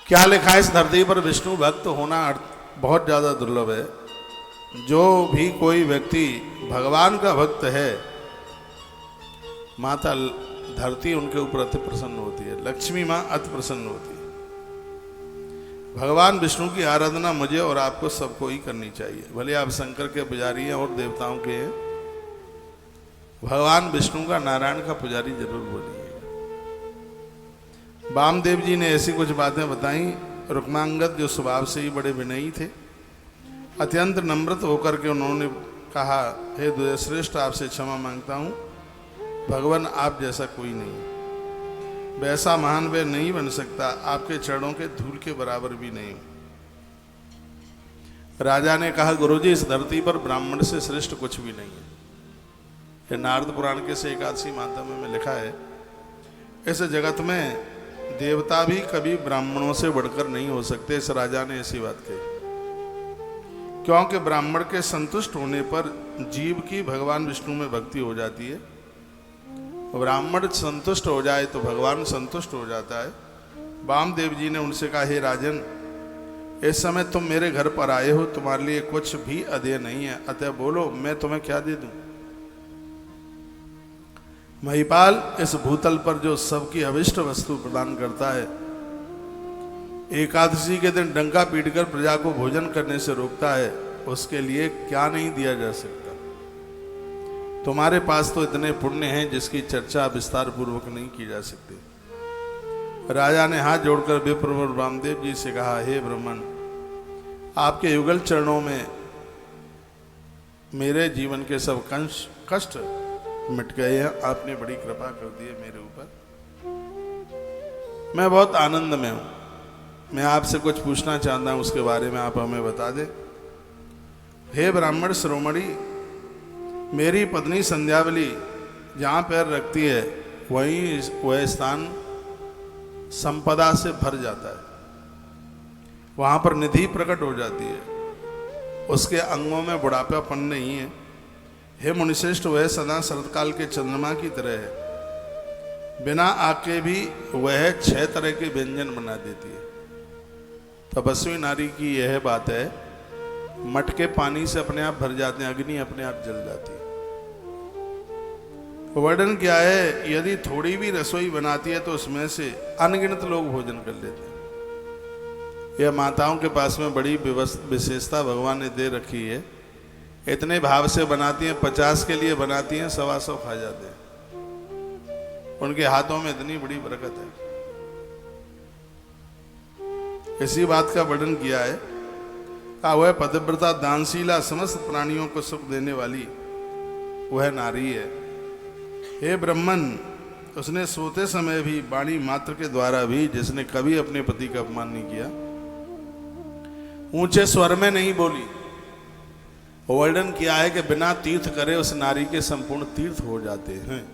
क्या लिखा है इस धरती पर विष्णु भक्त होना बहुत ज़्यादा दुर्लभ है। जो भी कोई व्यक्ति भगवान का भक्त है, माता धरती उनके ऊपर अति प्रसन्न होती है, लक्ष्मी माँ अति प्रसन्न होती है। भगवान विष्णु की आराधना मुझे और आपको सबको ही करनी चाहिए, भले आप शंकर के पुजारी हैं और देवताओं के हैं। भगवान विष्णु का, नारायण का पुजारी जरूर बोलिए। वामदेव जी ने ऐसी कुछ बातें बताई। रुक्मांगद जो स्वभाव से ही बड़े विनयी थे, अत्यंत नम्रत होकर के उन्होंने कहा, हे द्वयश्रेष्ठ, आपसे क्षमा मांगता हूँ, भगवान आप जैसा कोई नहीं, वैसा महान वे नहीं बन सकता, आपके चरणों के धूल के बराबर भी नहीं। राजा ने कहा, गुरुजी इस धरती पर ब्राह्मण से श्रेष्ठ कुछ भी नहीं है। ये नारद पुराण के से एकादशी माध्यम में लिखा है, इस जगत में देवता भी कभी ब्राह्मणों से बढ़कर नहीं हो सकते। इस राजा ने ऐसी बात कही, क्योंकि ब्राह्मण के संतुष्ट होने पर जीव की भगवान विष्णु में भक्ति हो जाती है। ब्राह्मण संतुष्ट हो जाए तो भगवान संतुष्ट हो जाता है। वामदेव जी ने उनसे कहा, हे राजन, इस समय तुम मेरे घर पर आए हो, तुम्हारे लिए कुछ भी अदेय नहीं है, अतः बोलो मैं तुम्हें क्या दे दूं। महिपाल इस भूतल पर जो सबकी अभिष्ट वस्तु प्रदान करता है, एकादशी के दिन डंका पीटकर प्रजा को भोजन करने से रोकता है, उसके लिए क्या नहीं दिया जा सकता। तुम्हारे पास तो इतने पुण्य हैं जिसकी चर्चा विस्तार पूर्वक नहीं की जा सकती। राजा ने हाथ जोड़कर विप्रवर वामदेव जी से कहा, हे ब्राह्मण, आपके युगल चरणों में मेरे जीवन के सब कष्ट मिट गए हैं। आपने बड़ी कृपा कर दी है मेरे ऊपर, मैं बहुत आनंद में हूं। मैं आपसे कुछ पूछना चाहता हूं, उसके बारे में आप हमें बता दें। हे ब्राह्मण शिरोमणि, मेरी पत्नी संध्यावली जहां पैर रखती है वहीं वह स्थान संपदा से भर जाता है, वहां पर निधि प्रकट हो जाती है, उसके अंगों में बुढ़ापापन नहीं है। हे मुनिश्रेष्ठ, वह सदा शरतकाल के चंद्रमा की तरह है, बिना आग के भी वह 6 तरह के व्यंजन बना देती है। तपस्वी नारी की यह बात है, मटके पानी से अपने आप भर जाते हैं, अग्नि अपने आप जल जाती है। वर्णन क्या है, यदि थोड़ी भी रसोई बनाती है तो उसमें से अनगिनत लोग भोजन कर लेते हैं। यह माताओं के पास में बड़ी विशेषता भगवान ने दे रखी है। इतने भाव से बनाती हैं, 50 के लिए बनाती हैं, 125 खा जाते हैं। उनके हाथों में इतनी बड़ी बरकत है। इसी बात का वर्णन किया है, कहा वह पतिव्रता दानशीला समस्त प्राणियों को सुख देने वाली वह नारी है। हे ब्राह्मण, उसने सोते समय भी वाणी मात्र के द्वारा भी, जिसने कभी अपने पति का अपमान नहीं किया, ऊंचे स्वर में नहीं बोली। वर्णन किया है कि बिना तीर्थ करे उस नारी के संपूर्ण तीर्थ हो जाते हैं,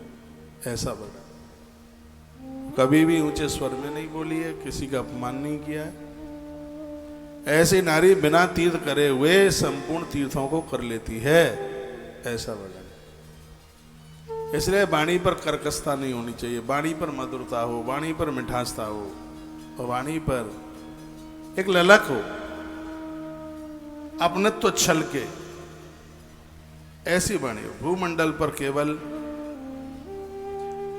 ऐसा वर्णन। कभी भी ऊंचे स्वर में नहीं बोली है, किसी का अपमान नहीं किया है। ऐसी नारी बिना तीर्थ करे हुए संपूर्ण तीर्थों को कर लेती है, ऐसा वर्णन। इसलिए वाणी पर कर्कशता नहीं होनी चाहिए, वाणी पर मधुरता हो, वाणी पर मिठासता हो, और वाणी पर एक ललक हो, अपनत्व छल के, ऐसी वाणी हो। भूमंडल पर केवल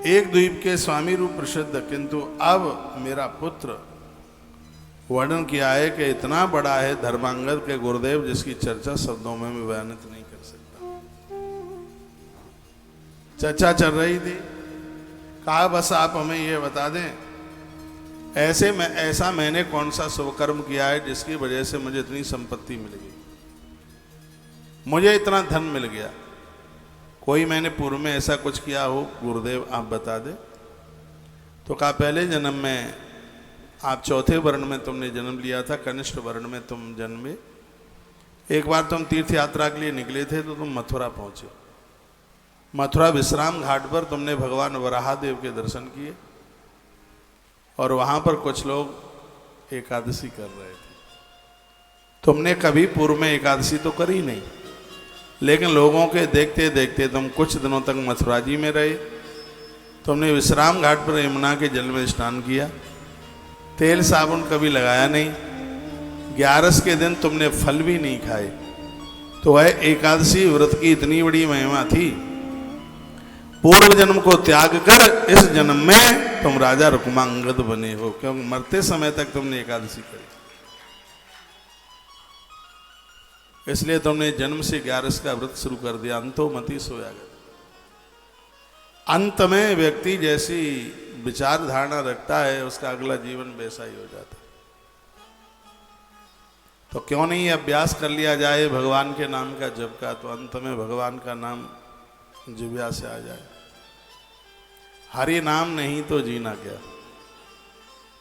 एक द्वीप के स्वामी रूप प्रसिद्ध, किंतु अब मेरा पुत्र, वर्णन किया है कि इतना बड़ा है धर्मांगद के गुरुदेव, जिसकी चर्चा शब्दों में मैं बयानित नहीं कर सकता। चर्चा चल रही थी, कहा बस आप हमें यह बता दें, ऐसा मैंने कौन सा शुभ कर्म किया है जिसकी वजह से मुझे इतनी संपत्ति मिल गई, मुझे इतना धन मिल गया। कोई मैंने पूर्व में ऐसा कुछ किया हो गुरुदेव, आप बता दें। तो कहा पहले जन्म में आप चौथे वर्ण में तुमने जन्म लिया था, कनिष्ठ वर्ण में तुम जन्मे। एक बार तुम तीर्थ यात्रा के लिए निकले थे तो तुम मथुरा पहुंचे। मथुरा विश्राम घाट पर तुमने भगवान वराहदेव के दर्शन किए, और वहां पर कुछ लोग एकादशी कर रहे थे। तुमने कभी पूर्व में एकादशी तो करी नहीं, लेकिन लोगों के देखते देखते तुम कुछ दिनों तक मथुरा जी में रहे। तुमने विश्राम घाट पर यमुना के जल में स्नान किया, तेल साबुन कभी लगाया नहीं, 11 के दिन तुमने फल भी नहीं खाए, तो वह एकादशी व्रत की इतनी बड़ी महिमा थी। पूर्व जन्म को त्याग कर इस जन्म में तुम राजा रुक्मांगद बने हो, क्योंकि मरते समय तक तुमने एकादशी करी, इसलिए तुमने जन्म से 11 का व्रत शुरू कर दिया। अंतो मति सोया गया। अंत में व्यक्ति जैसी विचार धारणा रखता है, उसका अगला जीवन वैसा ही हो जाता है। तो क्यों नहीं अभ्यास कर लिया जाए भगवान के नाम का जप का, तो अंत में भगवान का नाम जिह्वा से आ जाए। हरि नाम नहीं तो जीना क्या,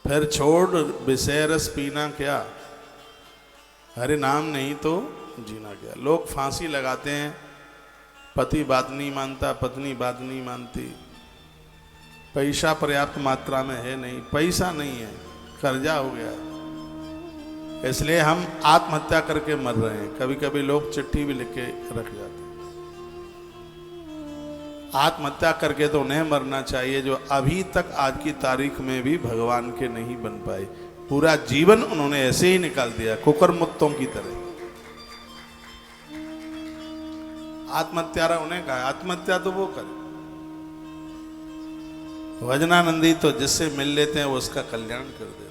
फिर छोड़ विषय रस पीना क्या, हरि नाम नहीं तो जीना क्या। लोग फांसी लगाते हैं, पति बात नहीं मानता, पत्नी बात नहीं मानती, पैसा पर्याप्त मात्रा में है नहीं, पैसा नहीं है, कर्जा हो गया है, इसलिए हम आत्महत्या करके मर रहे हैं। कभी कभी लोग चिट्ठी भी लिख के रख जाते हैं। आत्महत्या करके तो उन्हें मरना चाहिए जो अभी तक आज की तारीख में भी भगवान के नहीं बन पाए। पूरा जीवन उन्होंने ऐसे ही निकाल दिया, कुकर मुत्तों की तरह। आत्महत्या उन्हें कहा, आत्महत्या तो वो करे। वजनानंदी तो जिससे मिल लेते हैं वो उसका कल्याण कर देते हैं।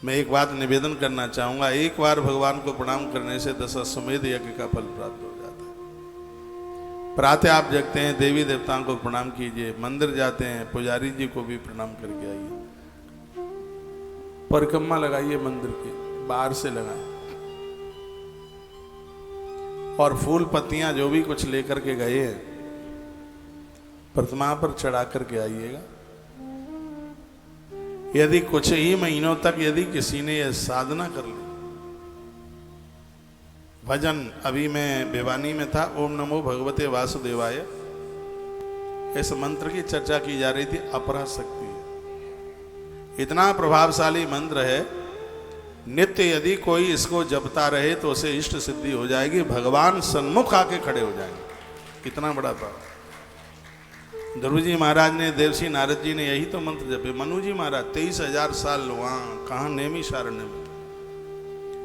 मैं एक बात निवेदन करना चाहूंगा, एक बार भगवान को प्रणाम करने से 10 अश्वमेध यज्ञ का फल प्राप्त हो जाता है। प्रातः आप जगते हैं, देवी देवताओं को प्रणाम कीजिए, मंदिर जाते हैं, पुजारी जी को भी प्रणाम करके आइए, परिक्रमा लगाइए मंदिर की, बाहर से लगाएं, और फूल पत्तियां जो भी कुछ लेकर के गए हैं प्रतिमा पर चढ़ा करके आइएगा। यदि कुछ ही महीनों तक यदि किसी ने यह साधना कर ली, भजन, अभी मैं भिवानी में था, ओम नमो भगवते वासुदेवाय, इस मंत्र की चर्चा की जा रही थी। अपरा शक्ति इतना प्रभावशाली मंत्र है, नित्य यदि कोई इसको जपता रहे तो उसे इष्ट सिद्धि हो जाएगी, भगवान सन्मुख आके खड़े हो जाएंगे। इतना बड़ा पावर। ध्रुव जी महाराज ने, देवसी नारद जी ने यही तो मंत्र जपे। मनु जी महाराज 23,000 साल वहां कहा नैमिषारण्य में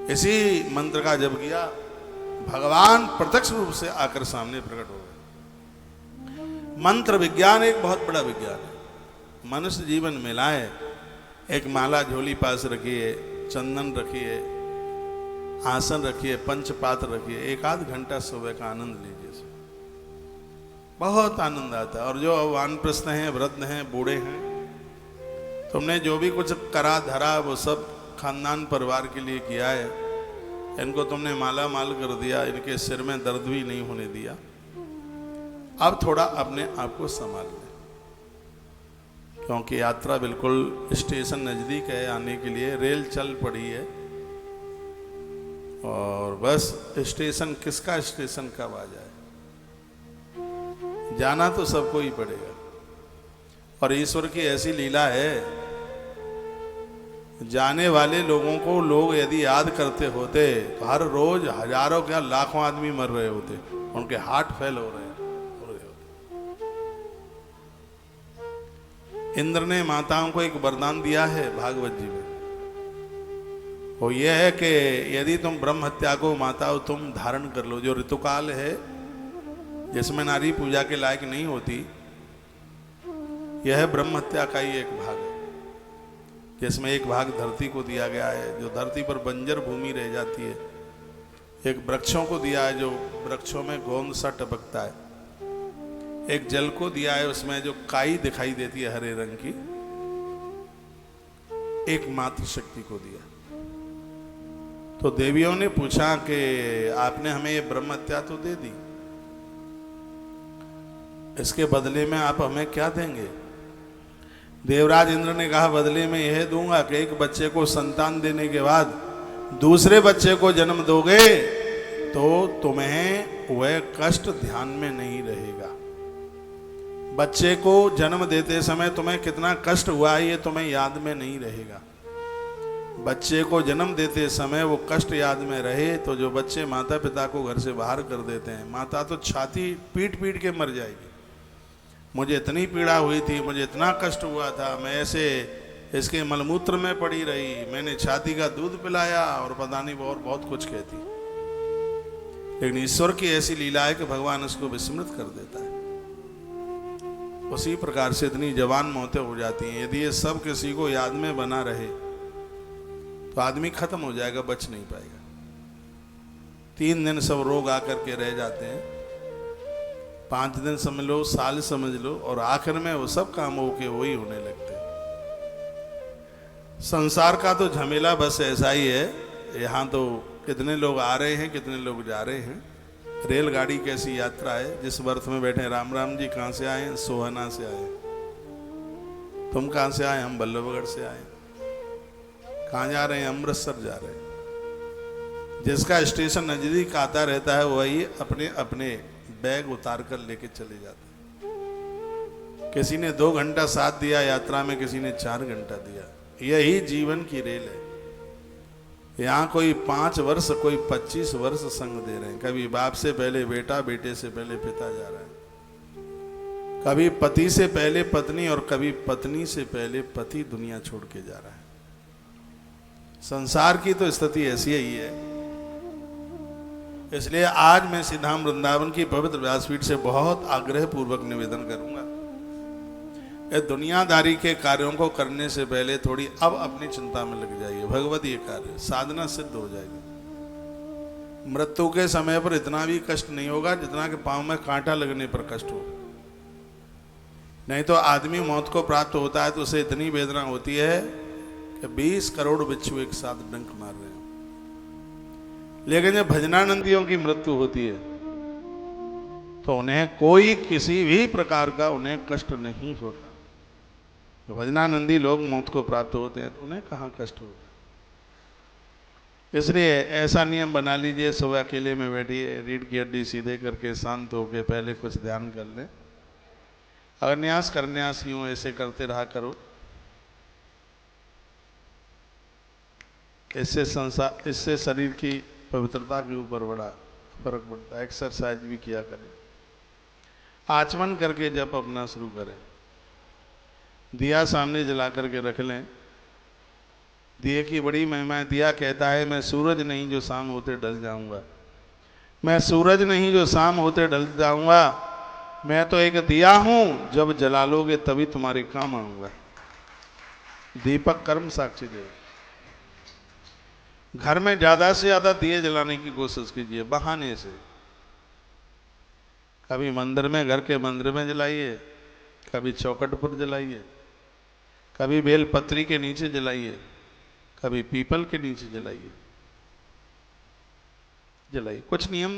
इसी मंत्र का जप किया, भगवान प्रत्यक्ष रूप से आकर सामने प्रकट हो गए। मंत्र विज्ञान एक बहुत बड़ा विज्ञान है। मनुष्य जीवन में लाए, एक माला झोली पास रखिए, चंदन रखिए, आसन रखिए, पंचपात्र रखिए, 1-8 घंटा सुबह का आनंद लीजिए, बहुत आनंद आता है। और जो वानप्रस्थ हैं, वृद्ध हैं, बूढ़े हैं, तुमने जो भी कुछ करा धरा वो सब खानदान परिवार के लिए किया है, इनको तुमने माला माल कर दिया, इनके सिर में दर्द भी नहीं होने दिया। अब थोड़ा अपने आप को संभाल लें, क्योंकि यात्रा बिल्कुल स्टेशन नज़दीक है आने के लिए, रेल चल पड़ी है, और बस स्टेशन किसका स्टेशन कब आ जाए, जाना तो सबको ही पड़ेगा। और ईश्वर की ऐसी लीला है, जाने वाले लोगों को लोग यदि याद करते होते तो हर रोज हजारों क्या लाखों आदमी मर रहे होते, उनके हार्ट फेल हो रहे होते। इंद्र ने माताओं को एक वरदान दिया है भागवत जी में, वो ये है कि यदि तुम ब्रह्म हत्या को माताओं तुम धारण कर लो, जो ऋतुकाल है जिसमें नारी पूजा के लायक नहीं होती, यह ब्रह्म हत्या का ही एक भाग है, जिसमें एक भाग धरती को दिया गया है, जो धरती पर बंजर भूमि रह जाती है। एक वृक्षों को दिया है, जो वृक्षों में गोंद सा टपकता है। एक जल को दिया है, उसमें जो काई दिखाई देती है हरे रंग की। एक मातृ शक्ति को दिया। तो देवियों ने पूछा कि आपने हमें ये ब्रह्म हत्या तो दे दी, इसके बदले में आप हमें क्या देंगे? देवराज इंद्र ने कहा, बदले में यह दूंगा कि एक बच्चे को संतान देने के बाद दूसरे बच्चे को जन्म दोगे तो तुम्हें वह कष्ट ध्यान में नहीं रहेगा। बच्चे को जन्म देते समय तुम्हें कितना कष्ट हुआ है ये तुम्हें याद में नहीं रहेगा। बच्चे को जन्म देते समय वो कष्ट याद में रहे तो जो बच्चे माता पिता को घर से बाहर कर देते हैं, माता तो छाती पीट पीट के मर जाएगी। मुझे इतनी पीड़ा हुई थी, मुझे इतना कष्ट हुआ था, मैं ऐसे इसके मलमूत्र में पड़ी रही, मैंने छाती का दूध पिलाया, और पता नहीं और बहुत कुछ कहती। लेकिन ईश्वर की ऐसी लीला है कि भगवान उसको विस्मृत कर देता है। उसी प्रकार से इतनी जवान मौतें हो जाती हैं। यदि ये सब किसी को याद में बना रहे तो आदमी खत्म हो जाएगा, बच नहीं पाएगा। 3 दिन सब रोग आकर के रह जाते हैं, 5 दिन समझ लो, साल समझ लो, और आखिर में वो सब काम होके वही होने लगते हैं। संसार का तो झमेला बस ऐसा ही है। यहाँ तो कितने लोग आ रहे हैं, कितने लोग जा रहे हैं। रेलगाड़ी कैसी यात्रा है। जिस बर्थ में बैठे राम राम जी कहाँ से आए? सोहना से आए। तुम कहाँ से आए? हम बल्लभगढ़ से आए। कहाँ जा रहे हैं? अमृतसर जा रहे हैं। जिसका स्टेशन नजदीक आता रहता है वही अपने अपने बैग उतार कर लेके चले जाते हैं। किसी ने 2 घंटा साथ दिया यात्रा में, किसी ने 4 घंटा दिया। यही जीवन की रेल है। यहाँ कोई 5 वर्ष, कोई 25 वर्ष संग दे रहे हैं। कभी बाप से पहले बेटा, बेटे से पहले पिता जा रहा है। कभी पति से पहले पत्नी, और कभी पत्नी से पहले पति दुनिया छोड़ के जा रहा है। संसार की तो स्थिति ऐसी ही है। इसलिए आज मैं सीधाम वृंदावन की पवित्र व्यासपीठ से बहुत आग्रह पूर्वक निवेदन करूंगा, ये दुनियादारी के कार्यों को करने से पहले थोड़ी अब अपनी चिंता में लग जाइए। भगवतीय कार्य साधना सिद्ध हो जाएगी। मृत्यु के समय पर इतना भी कष्ट नहीं होगा जितना कि पांव में कांटा लगने पर कष्ट हो। नहीं तो आदमी मौत को प्राप्त होता है तो उसे इतनी वेदना होती है कि 20 करोड़ बिच्छू एक साथ डंक मार रहे हैं। लेकिन जब भजनानंदियों की मृत्यु होती है तो उन्हें कोई किसी भी प्रकार का उन्हें कष्ट नहीं होता। तो भजनानंदी लोग मौत को प्राप्त होते हैं तो उन्हें कहाँ कष्ट होता। इसलिए ऐसा नियम बना लीजिए, सुबह अकेले में बैठिए, रीढ़ की हड्डी सीधे करके शांत होकर पहले कुछ ध्यान कर लें। अगर न्यास करन्यास यूं ऐसे करते रहा करो, इससे शरीर की पवित्रता के ऊपर बड़ा फर्क पड़ता है। एक्सरसाइज भी किया करें। आचमन करके जप अपना शुरू करें। दिया सामने जला करके रख लें। दिए की बड़ी महिमा है। दिया कहता है, मैं सूरज नहीं जो शाम होते ढल जाऊंगा, मैं सूरज नहीं जो शाम होते ढल जाऊंगा, मैं तो एक दिया हूं, जब जला लोगे तभी तुम्हारे काम आऊंगा। दीपक कर्म साक्षी दे। घर में ज्यादा से ज्यादा दिए जलाने की कोशिश कीजिए, बहाने से। कभी मंदिर में, घर के मंदिर में जलाइए, कभी चौखट पर जलाइए, कभी बेलपत्री के नीचे जलाइए, कभी पीपल के नीचे जलाइए। कुछ नियम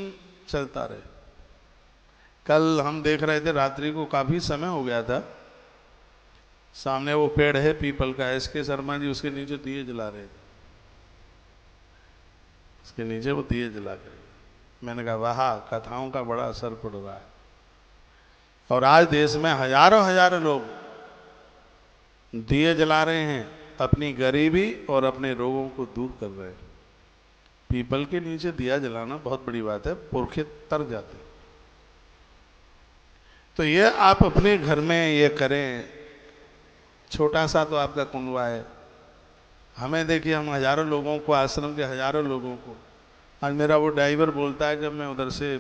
चलता रहे। कल हम देख रहे थे, रात्रि को काफी समय हो गया था, सामने वो पेड़ है पीपल का, एसके शर्मा जी उसके नीचे दिए जला रहे थे। उसके नीचे वो दिए जला कर, मैंने कहा वाह, कथाओं का बड़ा असर पड़ रहा है। और आज देश में हजारों हजारों लोग दिए जला रहे हैं, अपनी गरीबी और अपने रोगों को दूर कर रहे हैं। पीपल के नीचे दिया जलाना बहुत बड़ी बात है, पुरखे तर जाते। तो ये आप अपने घर में ये करें। छोटा सा तो आपका कुंडवा है। हमें देखिए, हम हजारों लोगों को, आश्रम के हजारों लोगों को, आज मेरा वो ड्राइवर बोलता है, जब मैं उधर से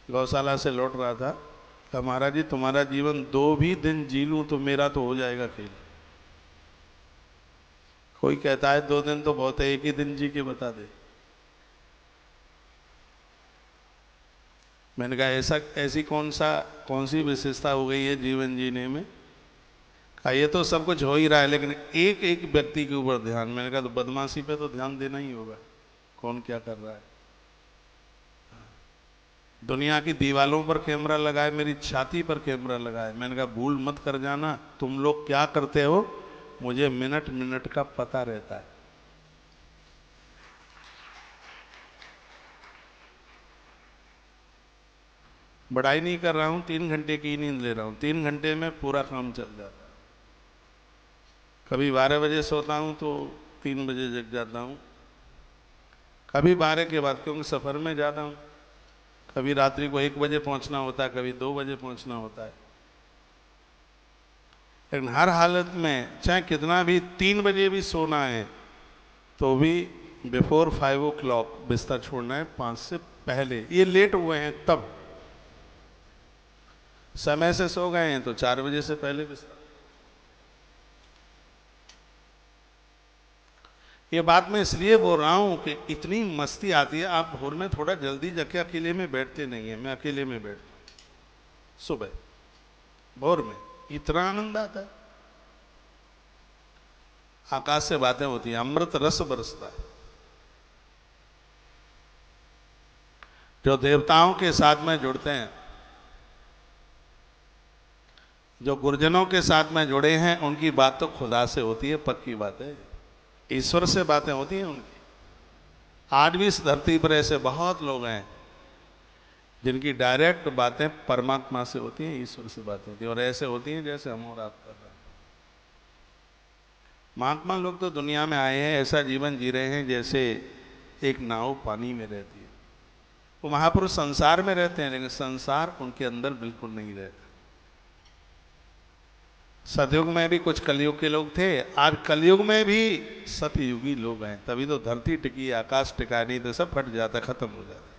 गौशाला से लौट रहा था, कहा महाराज जी तुम्हारा जीवन 2 भी दिन जी लूं तो मेरा तो हो जाएगा खेल। कोई कहता है 2 दिन तो बहुत है, 1 ही दिन जी के बता दे। मैंने कहा ऐसी कौन सी विशेषता हो गई है जीवन जीने में? कहा ये तो सब कुछ हो ही रहा है, लेकिन एक एक व्यक्ति के ऊपर ध्यान। मैंने कहा तो बदमाशी पे तो ध्यान देना ही होगा, कौन क्या कर रहा है। दुनिया की दीवालों पर कैमरा लगाए, मेरी छाती पर कैमरा लगाए। मैंने कहा भूल मत कर जाना, तुम लोग क्या करते हो मुझे मिनट मिनट का पता रहता है। बड़ाई नहीं कर रहा हूं, 3 घंटे की नींद ले रहा हूं, 3 घंटे में पूरा काम चल जाता है। कभी 12 बजे सोता हूं तो 3 बजे जग जाता हूं, कभी 12 के बाद, क्योंकि सफर में जाता हूं। कभी रात्रि को 1 बजे पहुंचना होता है, कभी 2 बजे पहुंचना होता है। लेकिन हर हालत में चाहे कितना भी 3 बजे भी सोना है तो भी बिफोर 5 o'clock बिस्तर छोड़ना है, 5 से पहले। ये लेट हुए हैं तब, समय से सो गए हैं तो 4 बजे से पहले बिस्तर। ये बात मैं इसलिए बोल रहा हूं कि इतनी मस्ती आती है। आप भोर में थोड़ा जल्दी जाके अकेले में बैठते नहीं है, मैं अकेले में बैठता हूं सुबह भोर में, इतना आनंद आता है। आकाश से बातें होती हैं, अमृत रस बरसता है। जो देवताओं के साथ में जुड़ते हैं, जो गुरुजनों के साथ में जुड़े हैं, उनकी बात तो खुदा से होती है, पक्की बात है। ईश्वर से बातें होती हैं उनकी। आज भी इस धरती पर ऐसे बहुत लोग हैं जिनकी डायरेक्ट बातें परमात्मा से होती हैं, ईश्वर से बातें होती हैं, और ऐसे होती हैं जैसे हम और आप कर रहे हैं। महात्मा लोग तो दुनिया में आए हैं, ऐसा जीवन जी रहे हैं जैसे एक नाव पानी में रहती है। वो महापुरुष संसार में रहते हैं, लेकिन संसार उनके अंदर बिल्कुल नहीं रहता। सतयुग में भी कुछ कलयुग के लोग थे, आज कलयुग में भी सतयुगी लोग हैं। तभी तो धरती टिकी, आकाश टिका, नहीं तो सब फट जाता, खत्म हो जाता।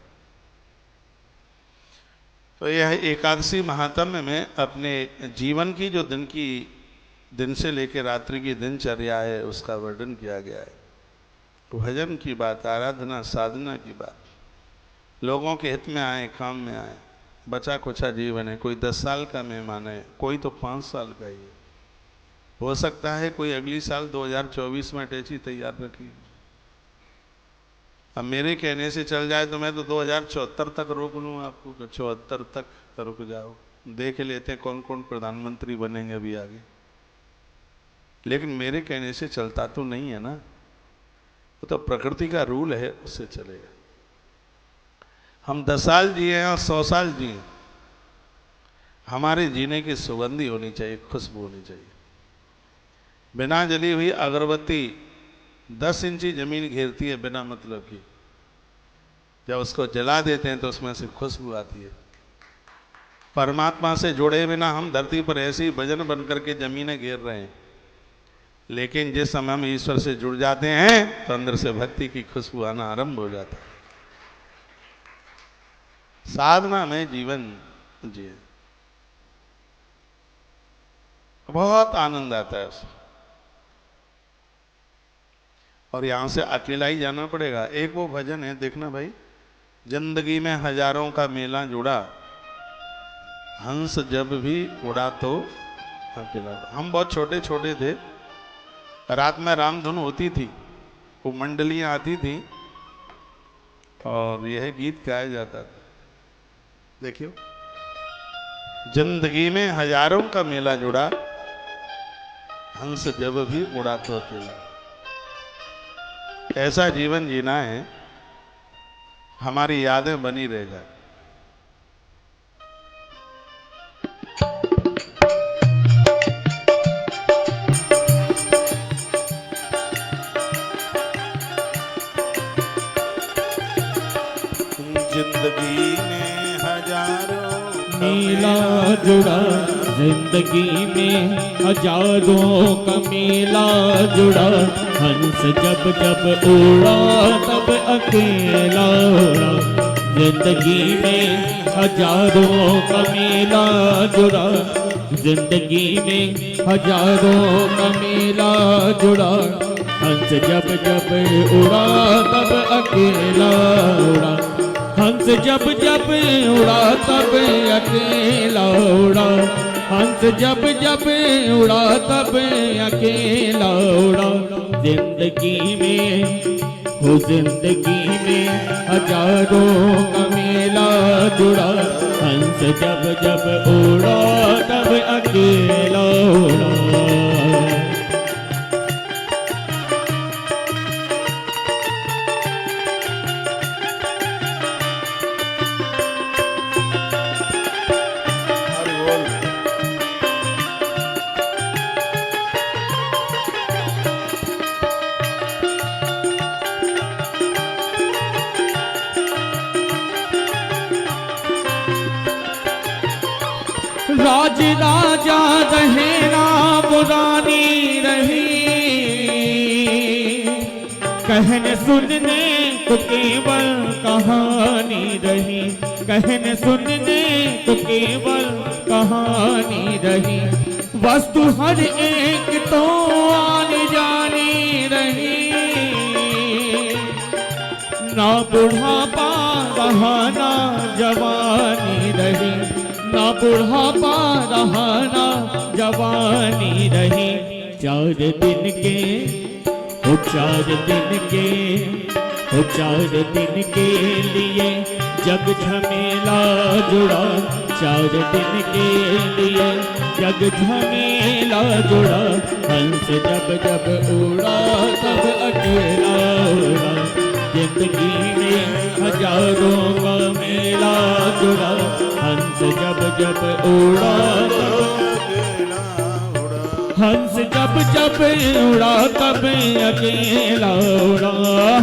तो यह एकादशी महात्म्य में अपने जीवन की जो दिन से लेकर रात्रि की दिनचर्या है उसका वर्णन किया गया है। भजन की बात, आराधना साधना की बात, लोगों के हित में आए, काम में आए। बचा कुचा जीवन है, कोई 10 साल का मेहमान है, कोई तो 5 साल का ही है। हो सकता है कोई अगली साल 2024 में अटैची तैयार रखी। अब मेरे कहने से चल जाए तो मैं तो 2074 तक रोक लूँ आपको, कि 74 तक रुक जाओ, देख लेते हैं कौन कौन प्रधानमंत्री बनेंगे अभी आगे। लेकिन मेरे कहने से चलता तो नहीं है ना, वो तो प्रकृति का रूल है, उससे चलेगा। हम 10 साल जिए और 100 साल जिए, हमारे जीने की सुगंधी होनी चाहिए, खुशबू होनी चाहिए। बिना जली हुई अगरबत्ती 10 इंची जमीन घेरती है बिना मतलब की, जब उसको जला देते हैं तो उसमें से खुशबू आती है। परमात्मा से जुड़े बिना हम धरती पर ऐसे ही भजन बन करके जमीनें घेर रहे हैं, लेकिन जिस समय हम ईश्वर से जुड़ जाते हैं तो अंदर से भक्ति की खुशबू आना आरंभ हो जाता है। साधना में जीवन जिए, बहुत आनंद आता है उसमें। और यहां से अकेला ही जाना पड़ेगा। एक वो भजन है, देखना भाई, जिंदगी में हजारों का मेला जुड़ा, हंस जब भी उड़ा तो अकेला। हम बहुत छोटे छोटे थे, रात में रामधुन होती थी, वो मंडलियां आती थी और यह गीत गाया जाता था। देखियो, जिंदगी में हजारों का मेला जुड़ा, हंस जब भी उड़ा तो अकेला। ऐसा जीवन जीना है, हमारी यादें बनी रह जाए। जिंदगी में हजारों मेला जुड़ा, जिंदगी में हजारों का मेला जुड़ा, हंस जब जब उड़ा तब अकेला उड़ा। जिंदगी में हजारों का मेला जुड़ा, जिंदगी में हजारों का मेला जुड़ा, हंस जब जब उड़ा तब अकेला उड़ा। हंस जब जब उड़ा तब अकेला उड़ा, हंस जब जब उड़ा तब अकेला उड़ा। जिंदगी में हो, जिंदगी में हजारों का मेला जुड़ा, हंस जब जब उड़ा तब अकेला उड़ा। राज राजा रहे ना पुरानी रही, कहने सुनने तो केवल कहानी रही, कहने सुनने तो केवल कहानी रही। वस्तु हर एक तो आने जानी रही, ना बुढ़ापा रहा ना जवानी रही, ना बुढ़ापा रहा ना जवानी रही। 4 दिन के ओ 4 दिन के ओ 4 दिन के लिए जग झमेला जुड़ा, 4 दिन के लिए जग झमेला जुड़ा। हंस जब जब उड़ा तब अकेला उड़ा, जिंदगी में हजारों का मेला जुड़ा। हंस जब जब उड़ा हंस जब जब उड़ा तब अकेला उड़ा,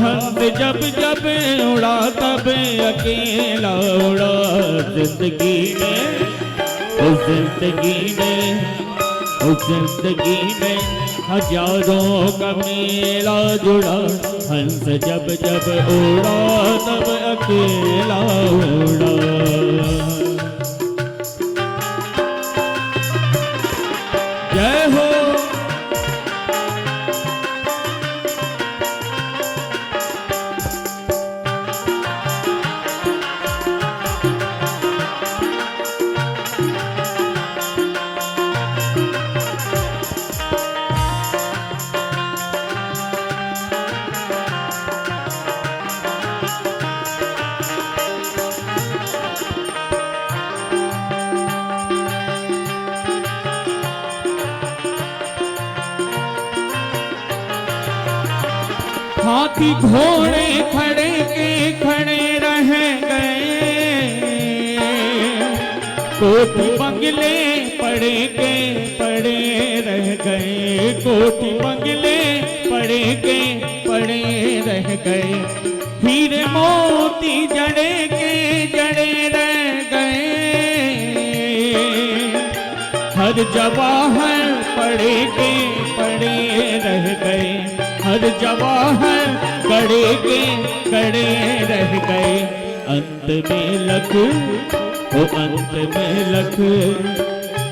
हंस जब जब उड़ा तब अकेला उड़ा। जिंदगी में ओ जिंदगी में ओ जिंदगी में हजारों का मेला जुड़ा। हंस जब जब उड़ा तब अकेला उड़ा। जय हो। हाथी घोड़े खड़े के खड़े रह गए, कोठी बंगले पड़े के पड़े रह गए, कोठी बंगले पड़े के पड़े रह गए। हीरे मोती जड़े के जड़े रह गए, हर जवाहर पड़े के पड़े रह गए, हर जवाहर गड़े के गड़े रह गए। अंत में लख ओ अंत में लख,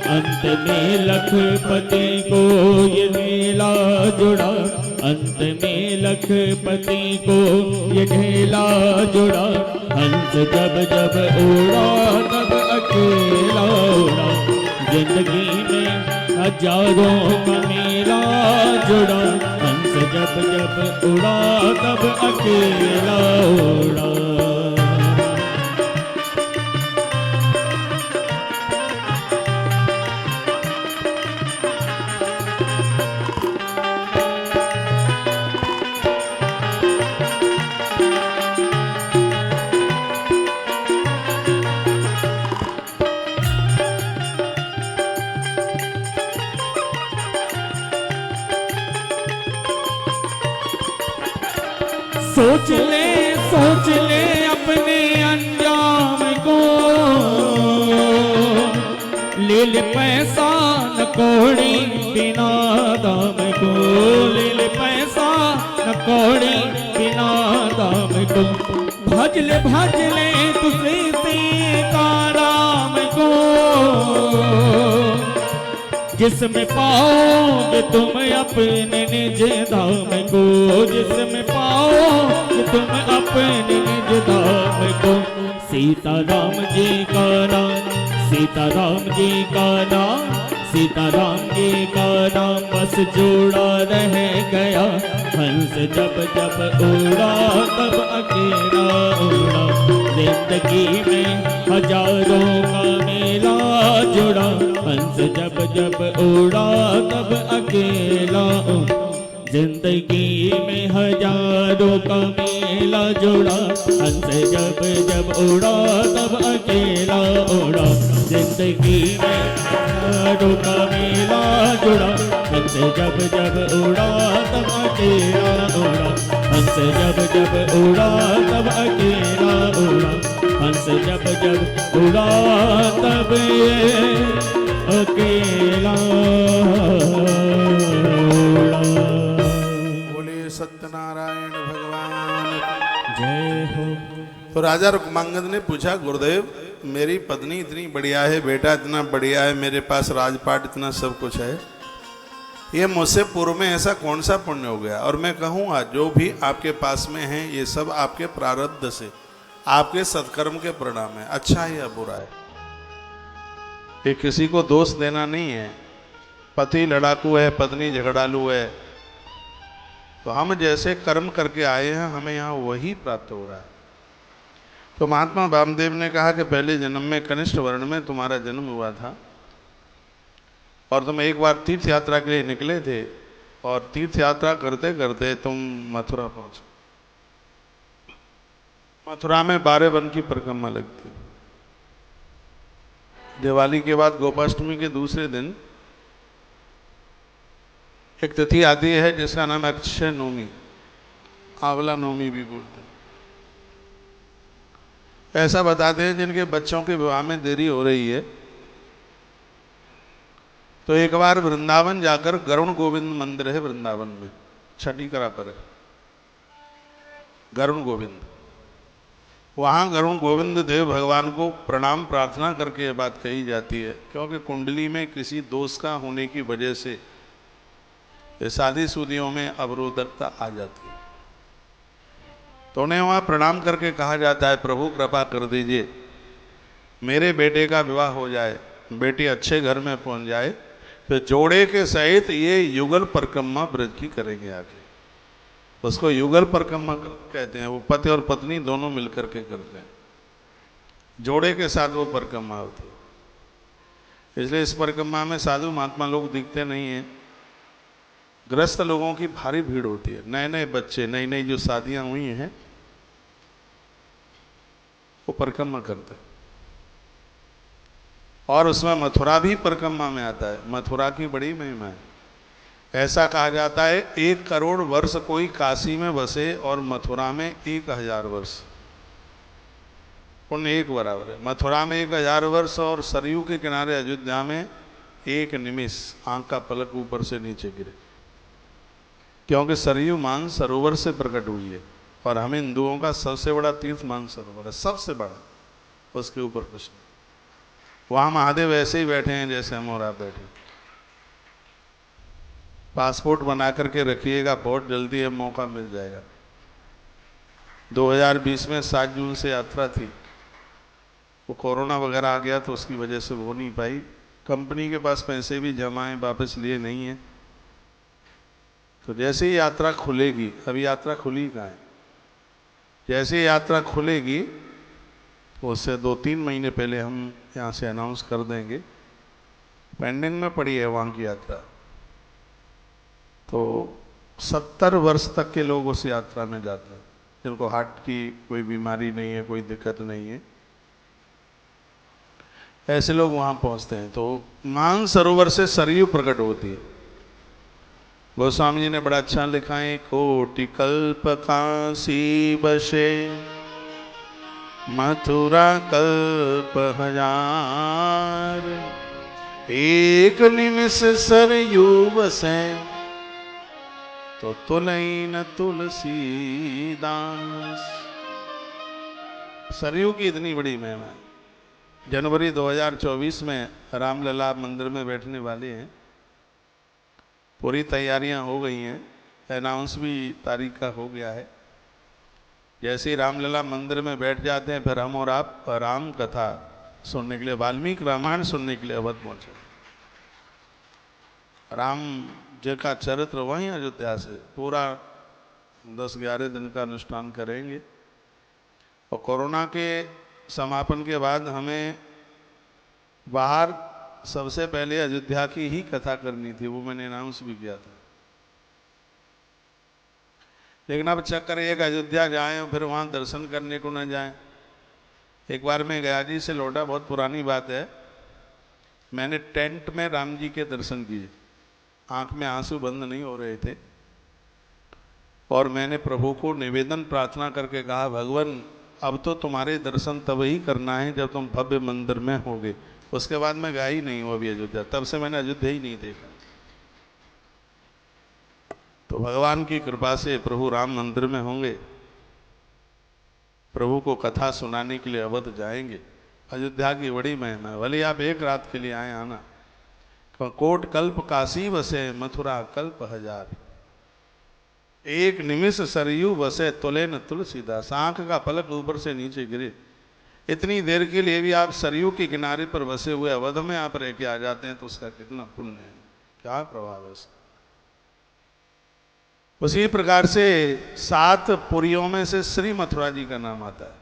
अंत में लखपति को ये ढेला जुड़ा, अंत में लखपति को ये ढेला जुड़ा। हंस जब जब उड़ा तब अकेला उड़ा, जिंदगी में हजारों का मेला जुड़ा। हंस जब जब उड़ा तब अकेला उड़ा। सोच ले अपने अंजाम को, ले ले पैसा न कौड़ी बिना दाम को, ले ले पैसा न कौड़ी बिना दाम को। भज ले तुझसे का राम को, जिसमें पाओगे तुम अपने निज धाम को, जिसमें पाओगे तुम अपने निज धाम को। सीताराम जी का नाम, सीताराम जी का नाम, सीताराम जी का नाम बस जोड़ा रह गया। हंस जब जब उड़ा तब अकेला उड़ा, जिंदगी में हजारों का मेला जुड़ा। हंस जब जब उड़ा तब अकेला उड़ा, जिंदगी में हजारों का मेला जुड़ा। हंस जब जब उड़ा तब अकेला उड़ा, जिंदगी में हजारों का मेला जुड़ा। हंस जब जब उड़ा तब अकेला उड़ा, हंस जब जब उड़ा तब अकेला उड़ा, हंस जब जब उड़ा तब अकेला। बोलिए सत्यनारायण भगवान की जय हो। तो राजा रुक्मांगद ने पूछा, गुरुदेव मेरी पत्नी इतनी बढ़िया है, बेटा इतना बढ़िया है, मेरे पास राजपाट इतना सब कुछ है, ये मुझसे पूर्व में ऐसा कौन सा पुण्य हो गया? और मैं कहूँगा जो भी आपके पास में है ये सब आपके प्रारब्ध से, आपके सत्कर्म के परिणाम है, अच्छा है या बुरा है। ये किसी को दोष देना नहीं है। पति लड़ाकू है, पत्नी झगड़ालू है, तो हम जैसे कर्म करके आए हैं हमें यहाँ वही प्राप्त हो रहा है। तो महात्मा वामदेव ने कहा कि पहले जन्म में कनिष्ठ वर्ण में तुम्हारा जन्म हुआ था और तुम एक बार तीर्थ यात्रा के लिए निकले थे और तीर्थ यात्रा करते करते तुम मथुरा पहुंचे। मथुरा में 12 वन की परिक्रमा लगती। दिवाली के बाद गोपाष्टमी के दूसरे दिन एक तिथि आती है जिसका नाम है अक्षय नवमी, आंवला नवमी भी बोलते हैं। ऐसा बताते हैं जिनके बच्चों के विवाह में देरी हो रही है तो एक बार वृंदावन जाकर, गरुण गोविंद मंदिर है वृंदावन में, छठी करा पर है गरुण गोविंद, वहाँ गरुण गोविंद देव भगवान को प्रणाम प्रार्थना करके ये बात कही जाती है, क्योंकि कुंडली में किसी दोष का होने की वजह से ये शादी शुदियों में अवरोधकता आ जाती है। तो उन्हें वहाँ प्रणाम करके कहा जाता है, प्रभु कृपा कर दीजिए मेरे बेटे का विवाह हो जाए, बेटी अच्छे घर में पहुँच जाए, फिर जोड़े के सहित ये युगल परिक्रमा ब्रज की करेंगे आगे। उसको युगल परिक्रमा कहते हैं, वो पति और पत्नी दोनों मिलकर के करते हैं, जोड़े के साथ वो परिक्रमा होती है। इसलिए इस परिक्रमा में साधु महात्मा लोग दिखते नहीं हैं, ग्रस्त लोगों की भारी भीड़ होती है, नए नए बच्चे, नई नई जो शादियां हुई हैं वो परिक्रमा करते हैं। और उसमें मथुरा भी परिक्रमा में आता है। मथुरा की बड़ी महिमा है। ऐसा कहा जाता है 1 करोड़ वर्ष कोई काशी में बसे और मथुरा में 1000 वर्ष, पुण्य एक बराबर है। मथुरा में 1000 वर्ष और सरयू के किनारे अयोध्या में 1 निमिष आंख का पलक ऊपर से नीचे गिरे, क्योंकि सरयू मान सरोवर से प्रकट हुई है और हम हिंदुओं का सबसे बड़ा तीर्थ मान सरोवर है, सबसे बड़ा, उसके ऊपर कुछ नहीं। वहाँ महादेव ऐसे ही बैठे हैं जैसे हम और आप बैठे। पासपोर्ट बना करके रखिएगा, बहुत जल्दी अब मौका मिल जाएगा। 2020 में 7 जून से यात्रा थी, वो कोरोना वगैरह आ गया तो उसकी वजह से हो नहीं पाई। कंपनी के पास पैसे भी जमा हैं, वापस लिए नहीं हैं। तो जैसे ही यात्रा खुलेगी, अभी यात्रा खुली कहाँ है, जैसे ही यात्रा खुलेगी उससे 2-3 महीने पहले हम यहाँ से अनाउंस कर देंगे। पेंडिंग में पड़ी है वहाँ की यात्रा। तो 70 वर्ष तक के लोग उस यात्रा में जाते हैं, जिनको हार्ट की कोई बीमारी नहीं है, कोई दिक्कत नहीं है, ऐसे लोग वहाँ पहुँचते हैं। तो मान सरोवर से सरयू प्रकट होती है। गोस्वामी जी ने बड़ा अच्छा लिखा है, कोटि कल्प काशी बसे मथुरा कल्प 1000, एक निमिष सरयू बसे तो तुलईन तुलसीदास। सरयू की इतनी बड़ी महिमा है। जनवरी 2024 में रामलला मंदिर में बैठने वाले हैं, पूरी तैयारियां हो गई हैं, अनाउंस भी तारीख का हो गया है। जैसे ही रामलला मंदिर में बैठ जाते हैं फिर हम और आप राम कथा सुनने के लिए, वाल्मीकि रामायण सुनने के लिए अवध पहुंचे। राम जी का चरित्र वहीं अयोध्या से पूरा 10-11 दिन का अनुष्ठान करेंगे। और कोरोना के समापन के बाद हमें बाहर सबसे पहले अयोध्या की ही कथा करनी थी, वो मैंने अनाउंस भी किया था। लेकिन अब चक्कर एक, अयोध्या जाएं और फिर वहाँ दर्शन करने को न जाएं। एक बार मैं गया जी से लौटा, बहुत पुरानी बात है, मैंने टेंट में राम जी के दर्शन किए, आंख में आंसू बंद नहीं हो रहे थे, और मैंने प्रभु को निवेदन प्रार्थना करके कहा, भगवान अब तो तुम्हारे दर्शन तब ही करना है जब तुम भव्य मंदिर में होगे, उसके बाद मैं गया ही नहीं हूँ अभी अयोध्या, तब से मैंने अयोध्या ही नहीं देखा। तो भगवान की कृपा से प्रभु राम मंदिर में होंगे, प्रभु को कथा सुनाने के लिए अवध जाएंगे। अयोध्या की बड़ी महिमा है, भले आप एक रात के लिए आए आना। कोट कल्प काशी बसे, मथुरा कल्प हजार, एक निमिष सरयू बसे, तुले न तुलसीदास। आंख का पलक ऊपर से नीचे गिरे, इतनी देर के लिए भी आप सरयू के किनारे पर बसे हुए अवध में आप रह के आ जाते हैं, तो उसका कितना पुण्य है, क्या प्रभाव है उसका। उसी प्रकार से 7 पुरियों में से श्री मथुरा जी का नाम आता है।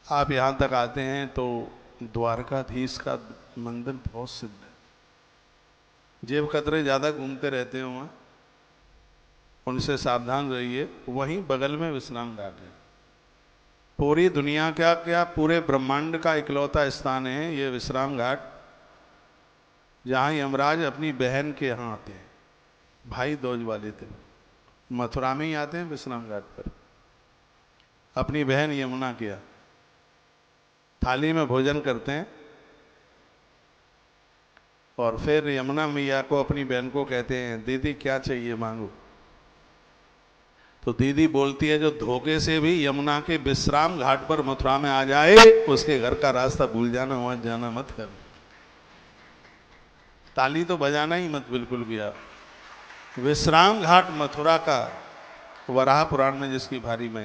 आप यहाँ तक आते हैं तो द्वारकाधीश का मंदिर बहुत सिद्ध है। जेब कतरे ज़्यादा घूमते रहते हो वहाँ, उनसे सावधान रहिए। वहीं बगल में विश्राम घाट है। पूरी दुनिया का क्या, पूरे ब्रह्मांड का इकलौता स्थान है ये विश्राम घाट, जहाँ यमराज अपनी बहन के यहाँ आते हैं। भाई दूज वाले थे, मथुरा में ही आते हैं विश्राम घाट पर। अपनी बहन यमुना के यहाँ थाली में भोजन करते हैं, और फिर यमुना मैया को, अपनी बहन को कहते हैं, दीदी क्या चाहिए मांगो। तो दीदी बोलती है, जो धोखे से भी यमुना के विश्राम घाट पर मथुरा में आ जाए, उसके घर का रास्ता भूल जाना, वहां जाना मत कर। ताली तो बजाना ही मत बिल्कुल भी आप। विश्राम घाट मथुरा का, वराह पुराण में जिसकी भारी में